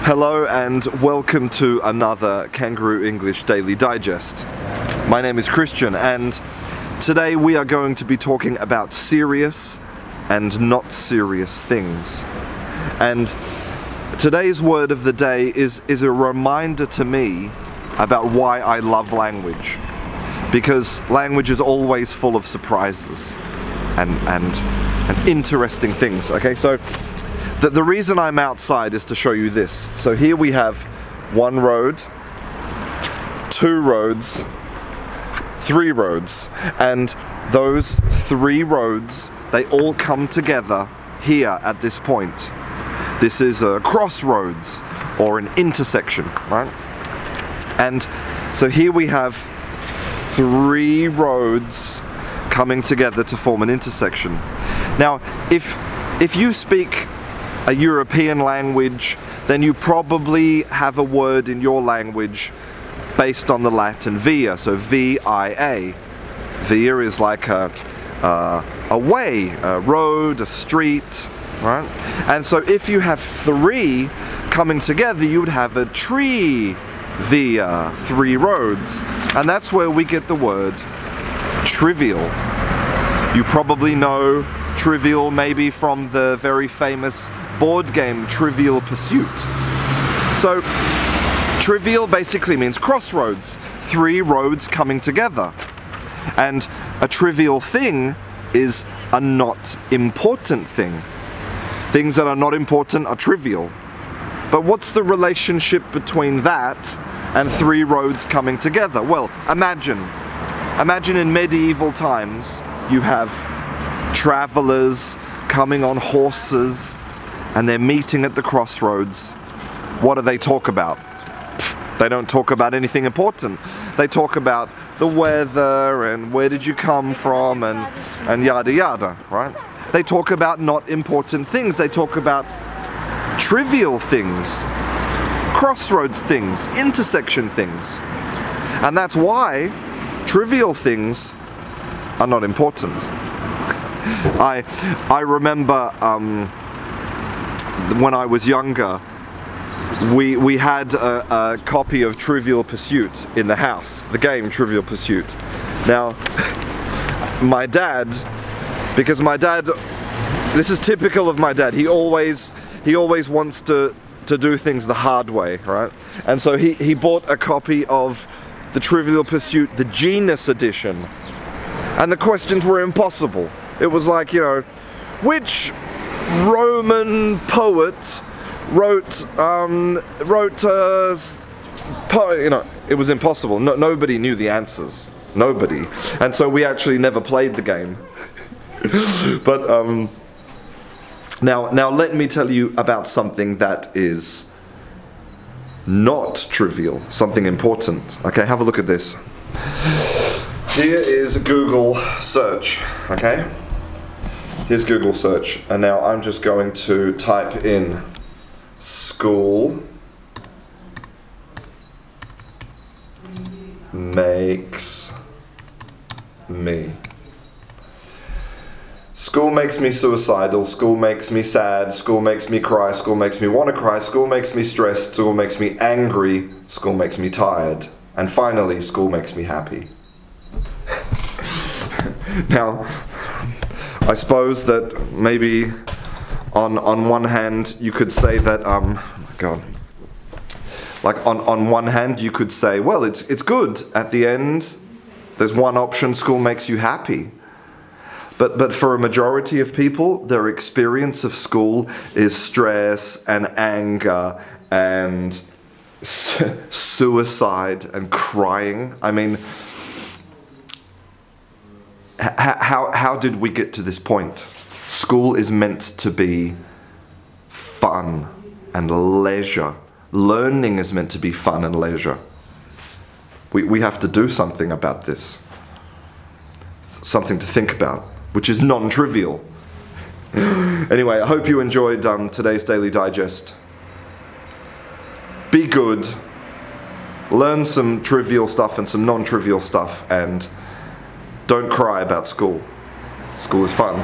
Hello and welcome to another Kangaroo English Daily Digest. My name is Christian and today we are going to be talking about serious and not serious things. And today's word of the day is a reminder to me about why I love language. Because language is always full of surprises and interesting things. Okay, so the reason I'm outside is to show you this. So here we have one road, two roads, three roads, and those three roads, they all come together here at this point. This is a crossroads or an intersection, right? And so here we have three roads coming together to form an intersection. Now, if you speak a European language, then you probably have a word in your language based on the Latin via, so V-I-A. Via is like a way, a road, a street, right? And so if you have three coming together, you would have a tree via, three roads. And that's where we get the word trivial. You probably know trivial maybe from the very famous board game Trivial Pursuit. So trivial basically means crossroads, three roads coming together. And a trivial thing is a not important thing. Things that are not important are trivial. But what's the relationship between that and three roads coming together? Well, imagine in medieval times you have travelers coming on horses and they're meeting at the crossroads. What do they talk about? They don't talk about anything important. They talk about the weather and where did you come from and yada yada, right? They talk about not important things. They talk about trivial things, crossroads things, intersection things. And that's why trivial things are not important. I remember when I was younger, we had a copy of Trivial Pursuit in the house, the game Trivial Pursuit. Now, my dad, because my dad, this is typical of my dad, he always wants to do things the hard way, right? And so he bought a copy of the Trivial Pursuit, the Genius Edition. And the questions were impossible. It was like, you know, which Roman poet wrote, you know, it was impossible. Nobody knew the answers. Nobody. And so we actually never played the game. But now let me tell you about something that is not trivial, something important. Okay, have a look at this. Here is Google search, okay? Here's Google search, and now I'm just going to type in school makes me. School makes me suicidal, school makes me sad, school makes me cry, school makes me want to cry, school makes me stressed, school makes me angry, school makes me tired, and finally, school makes me happy. Now, I suppose that maybe on one hand you could say that, oh my God, like on one hand you could say, well, it's good. At the end, there's one option, school makes you happy. But for a majority of people, their experience of school is stress and anger and suicide and crying. I mean, how did we get to this point? School is meant to be fun and leisure. Learning is meant to be fun and leisure. We have to do something about this. Something to think about, which is non-trivial. Anyway, I hope you enjoyed today's Daily Digest. Be good. Learn some trivial stuff and some non-trivial stuff, and don't cry about school. School is fun.